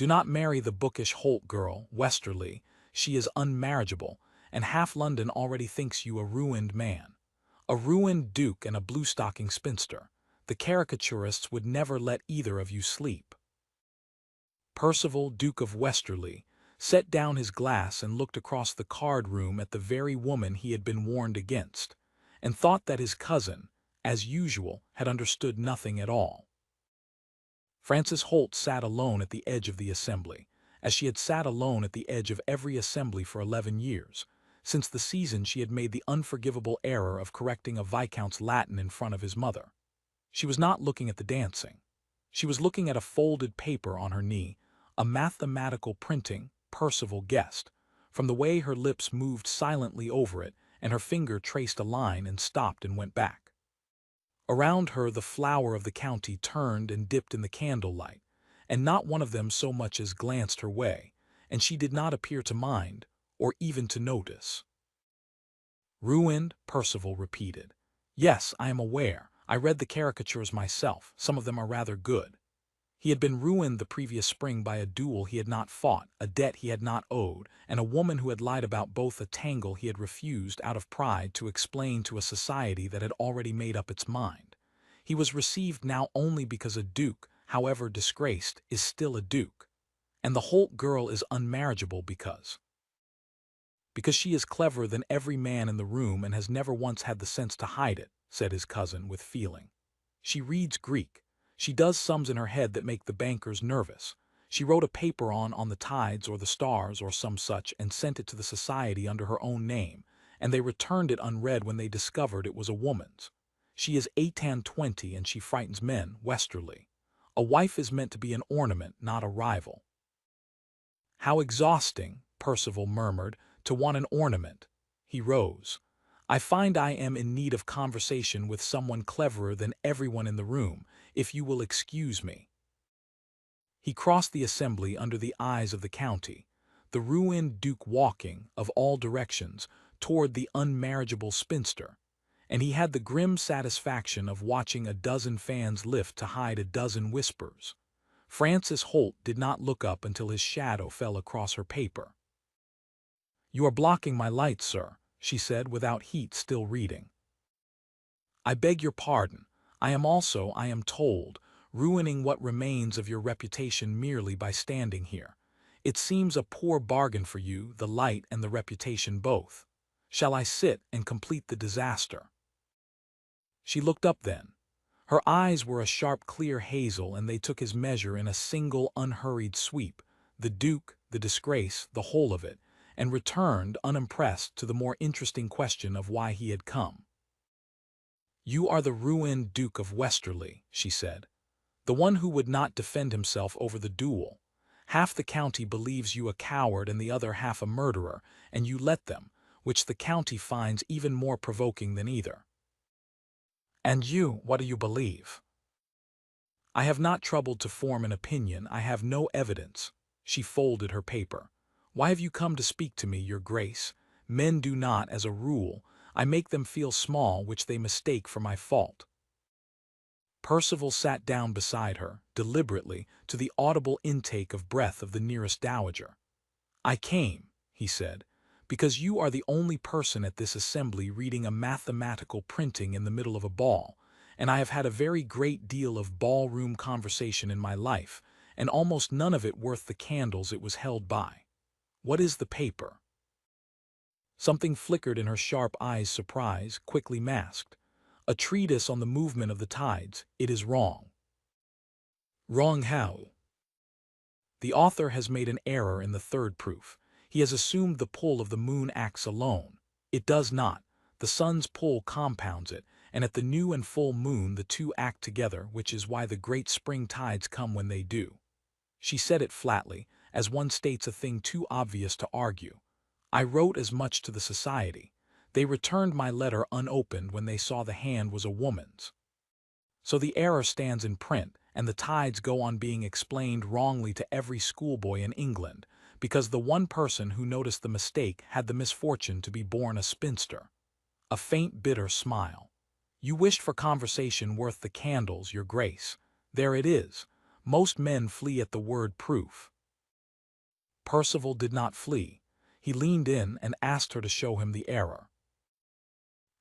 Do not marry the bookish Holt girl, Westerly. She is unmarriageable, and half London already thinks you a ruined man. A ruined duke and a blue-stocking spinster. The caricaturists would never let either of you sleep. Percival, Duke of Westerly, set down his glass and looked across the card-room at the very woman he had been warned against, and thought that his cousin, as usual, had understood nothing at all. Frances Holt sat alone at the edge of the assembly, as she had sat alone at the edge of every assembly for 11 years, since the season she had made the unforgivable error of correcting a viscount's Latin in front of his mother. She was not looking at the dancing. She was looking at a folded paper on her knee, a mathematical printing, Percival guessed, from the way her lips moved silently over it and her finger traced a line and stopped and went back. Around her the flower of the county turned and dipped in the candlelight, and not one of them so much as glanced her way, and she did not appear to mind, or even to notice. Ruined, Percival repeated. Yes, I am aware. I read the caricatures myself. Some of them are rather good. He had been ruined the previous spring by a duel he had not fought, a debt he had not owed, and a woman who had lied about both, a tangle he had refused out of pride to explain to a society that had already made up its mind. He was received now only because a duke, however disgraced, is still a duke. And the Holt girl is unmarriageable because she is cleverer than every man in the room and has never once had the sense to hide it, said his cousin with feeling. She reads Greek. She does sums in her head that make the bankers nervous. She wrote a paper on the tides or the stars or some such and sent it to the society under her own name, and they returned it unread when they discovered it was a woman's. She is 8 and 20 and she frightens men, Westerly. A wife is meant to be an ornament, not a rival. How exhausting, Percival murmured, to want an ornament. He rose. I find I am in need of conversation with someone cleverer than everyone in the room, if you will excuse me. He crossed the assembly under the eyes of the county, the ruined duke walking, of all directions, toward the unmarriageable spinster, and he had the grim satisfaction of watching a dozen fans lift to hide a dozen whispers. Frances Holt did not look up until his shadow fell across her paper. You are blocking my light, sir, she said without heat, still reading. I beg your pardon. I am also, I am told, ruining what remains of your reputation merely by standing here. It seems a poor bargain for you, the light and the reputation both. Shall I sit and complete the disaster? She looked up then. Her eyes were a sharp clear hazel, and they took his measure in a single unhurried sweep, the duke, the disgrace, the whole of it, and returned, unimpressed, to the more interesting question of why he had come. You are the ruined Duke of Westerly, she said, the one who would not defend himself over the duel. Half the county believes you a coward and the other half a murderer, and you let them, which the county finds even more provoking than either. And you, what do you believe? I have not troubled to form an opinion. I have no evidence. She folded her paper. Why have you come to speak to me, your grace? Men do not, as a rule. I make them feel small, which they mistake for my fault. Percival sat down beside her, deliberately, to the audible intake of breath of the nearest dowager. I came, he said, because you are the only person at this assembly reading a mathematical printing in the middle of a ball, and I have had a very great deal of ballroom conversation in my life, and almost none of it worth the candles it was held by. What is the paper? Something flickered in her sharp eyes, surprise, quickly masked. A treatise on the movement of the tides. It is wrong. Wrong how? The author has made an error in the third proof. He has assumed the pull of the moon acts alone. It does not. The sun's pull compounds it, and at the new and full moon the two act together, which is why the great spring tides come when they do. She said it flatly, as one states a thing too obvious to argue. I wrote as much to the society. They returned my letter unopened when they saw the hand was a woman's. So the error stands in print, and the tides go on being explained wrongly to every schoolboy in England, because the one person who noticed the mistake had the misfortune to be born a spinster. A faint, bitter smile. You wished for conversation worth the candles, your grace. There it is. Most men flee at the word proof. Percival did not flee. He leaned in and asked her to show him the error.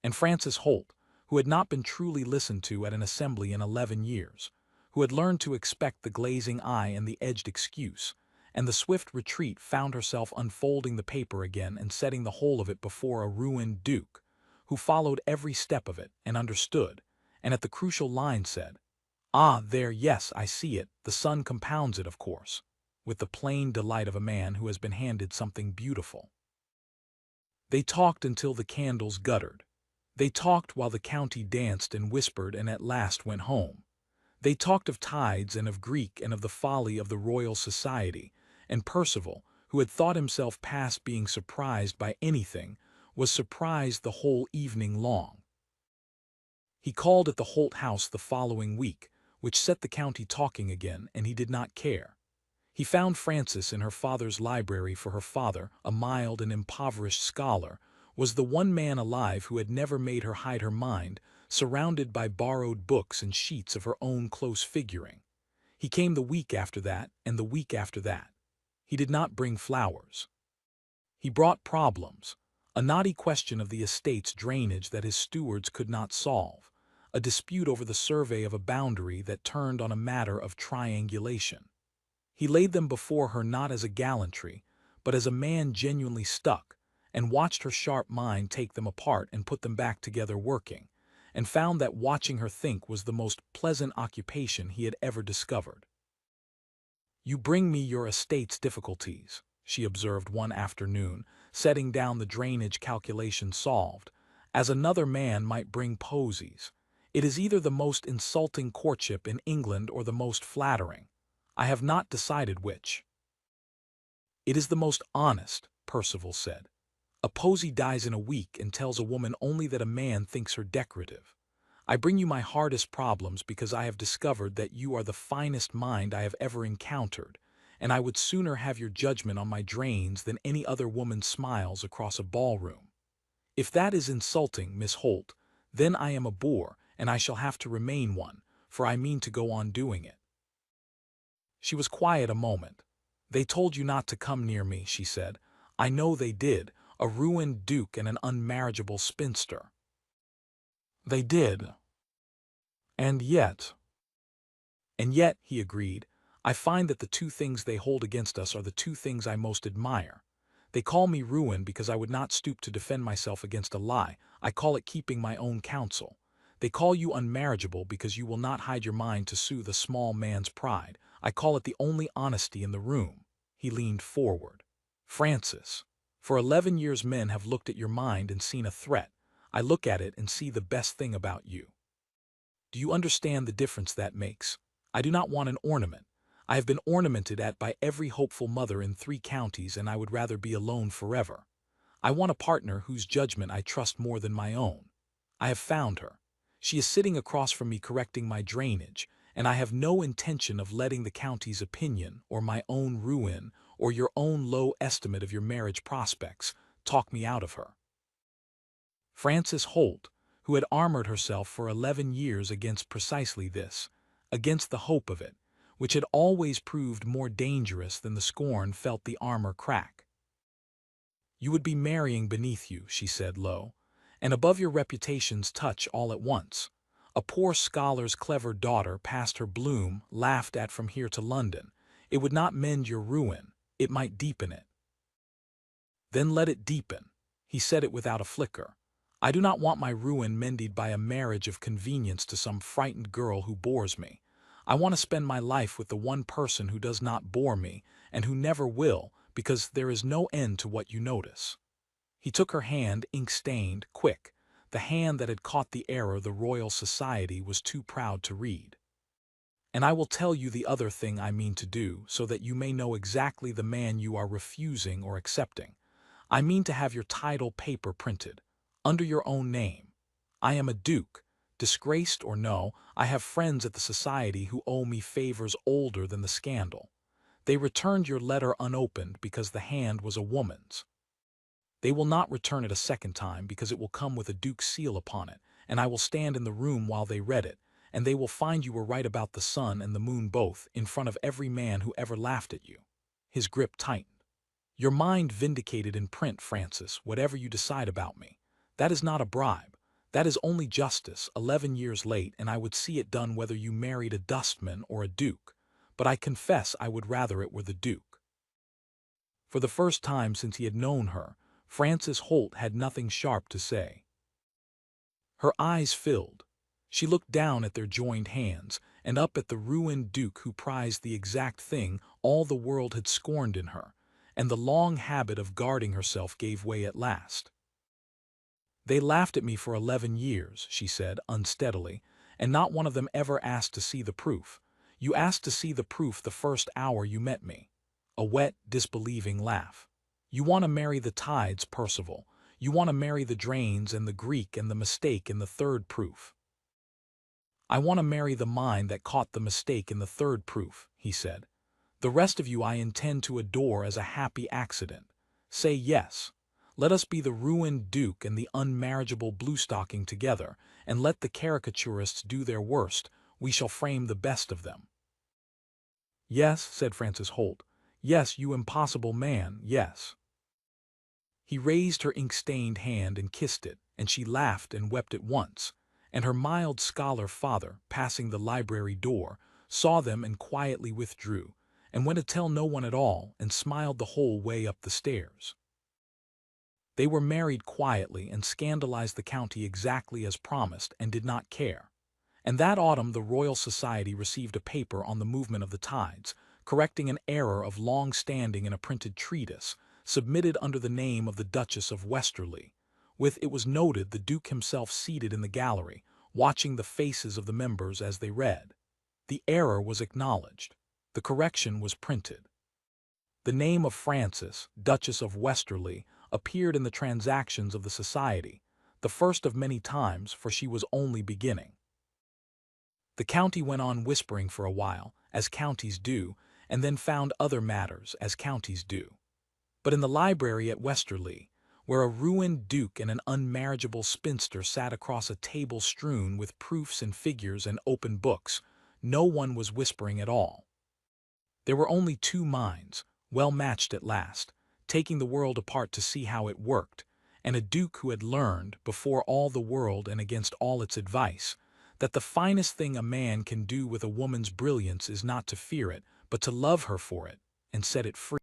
And Francis Holt, who had not been truly listened to at an assembly in 11 years, who had learned to expect the glazing eye and the edged excuse, and the swift retreat, found herself unfolding the paper again and setting the whole of it before a ruined duke, who followed every step of it and understood, and at the crucial line said, "Ah, there, yes, I see it, the sun compounds it, of course," with the plain delight of a man who has been handed something beautiful. They talked until the candles guttered. They talked while the county danced and whispered and at last went home. They talked of tides and of Greek and of the folly of the Royal Society, and Percival, who had thought himself past being surprised by anything, was surprised the whole evening long. He called at the Holt house the following week, which set the county talking again, and he did not care. He found Frances in her father's library, for her father, a mild and impoverished scholar, was the one man alive who had never made her hide her mind, surrounded by borrowed books and sheets of her own close figuring. He came the week after that, and the week after that. He did not bring flowers. He brought problems, a knotty question of the estate's drainage that his stewards could not solve, a dispute over the survey of a boundary that turned on a matter of triangulation. He laid them before her not as a gallantry, but as a man genuinely stuck, and watched her sharp mind take them apart and put them back together working, and found that watching her think was the most pleasant occupation he had ever discovered. "You bring me your estate's difficulties," she observed one afternoon, setting down the drainage calculation solved, "as another man might bring posies. It is either the most insulting courtship in England or the most flattering. I have not decided which." "It is the most honest," Percival said. "A posy dies in a week and tells a woman only that a man thinks her decorative. I bring you my hardest problems because I have discovered that you are the finest mind I have ever encountered, and I would sooner have your judgment on my drains than any other woman's smiles across a ballroom. If that is insulting, Miss Holt, then I am a boor, and I shall have to remain one, for I mean to go on doing it." She was quiet a moment. "They told you not to come near me," she said. "I know they did, a ruined duke and an unmarriageable spinster." "They did. And yet—" "And yet," he agreed, "I find that the two things they hold against us are the two things I most admire. They call me ruined because I would not stoop to defend myself against a lie. I call it keeping my own counsel. They call you unmarriageable because you will not hide your mind to soothe a small man's pride. I call it the only honesty in the room." He leaned forward. "Francis, for 11 years men have looked at your mind and seen a threat. I look at it and see the best thing about you. Do you understand the difference that makes? I do not want an ornament. I have been ornamented at by every hopeful mother in 3 counties, and I would rather be alone forever. I want a partner whose judgment I trust more than my own. I have found her. She is sitting across from me correcting my drainage, and I have no intention of letting the county's opinion, or my own ruin, or your own low estimate of your marriage prospects, talk me out of her." Frances Holt, who had armored herself for 11 years against precisely this, against the hope of it, which had always proved more dangerous than the scorn, felt the armor crack. "You would be marrying beneath you," she said low, "and above your reputation's touch all at once. A poor scholar's clever daughter, past her bloom, laughed at from here to London. It would not mend your ruin, it might deepen it." "Then let it deepen." He said it without a flicker. "I do not want my ruin mended by a marriage of convenience to some frightened girl who bores me. I want to spend my life with the one person who does not bore me, and who never will, because there is no end to what you notice." He took her hand, ink-stained, quick, the hand that had caught the error the Royal Society was too proud to read. "And I will tell you the other thing I mean to do, so that you may know exactly the man you are refusing or accepting. I mean to have your title paper printed, under your own name. I am a duke. Disgraced or no, I have friends at the society who owe me favors older than the scandal. They returned your letter unopened because the hand was a woman's. They will not return it a second time because it will come with a duke's seal upon it, and I will stand in the room while they read it, and they will find you were right about the sun and the moon both, in front of every man who ever laughed at you." His grip tightened. Your mind vindicated in print, Francis, whatever you decide about me. That is not a bribe. That is only justice, 11 years late, and I would see it done whether you married a dustman or a duke. But I confess I would rather it were the duke. For the first time since he had known her, Francis Holt had nothing sharp to say. Her eyes filled. She looked down at their joined hands, and up at the ruined duke who prized the exact thing all the world had scorned in her, and the long habit of guarding herself gave way at last. They laughed at me for 11 years, she said, unsteadily, and not one of them ever asked to see the proof. You asked to see the proof the first hour you met me. A wet, disbelieving laugh. You want to marry the tides, Percival. You want to marry the drains and the Greek and the mistake in the third proof. I want to marry the mind that caught the mistake in the third proof, he said. The rest of you I intend to adore as a happy accident. Say yes. Let us be the ruined duke and the unmarriageable bluestocking together, and let the caricaturists do their worst. We shall frame the best of them. Yes, said Francis Holt. Yes, you impossible man, yes. He raised her ink-stained hand and kissed it, and she laughed and wept at once, and her mild scholar father, passing the library door, saw them and quietly withdrew, and went to tell no one at all, and smiled the whole way up the stairs. They were married quietly and scandalized the county exactly as promised, and did not care. And that autumn the Royal Society received a paper on the movement of the tides, correcting an error of long standing in a printed treatise, submitted under the name of the Duchess of Westerly. With it was noted the Duke himself seated in the gallery, watching the faces of the members as they read. The error was acknowledged. The correction was printed. The name of Frances, Duchess of Westerly, appeared in the transactions of the society, the first of many times, for she was only beginning. The county went on whispering for a while, as counties do, and then found other matters, as counties do. But in the library at Westerly, where a ruined duke and an unmarriageable spinster sat across a table strewn with proofs and figures and open books, no one was whispering at all. There were only two minds, well matched at last, taking the world apart to see how it worked, and a duke who had learned, before all the world and against all its advice, that the finest thing a man can do with a woman's brilliance is not to fear it, but to love her for it, and set it free.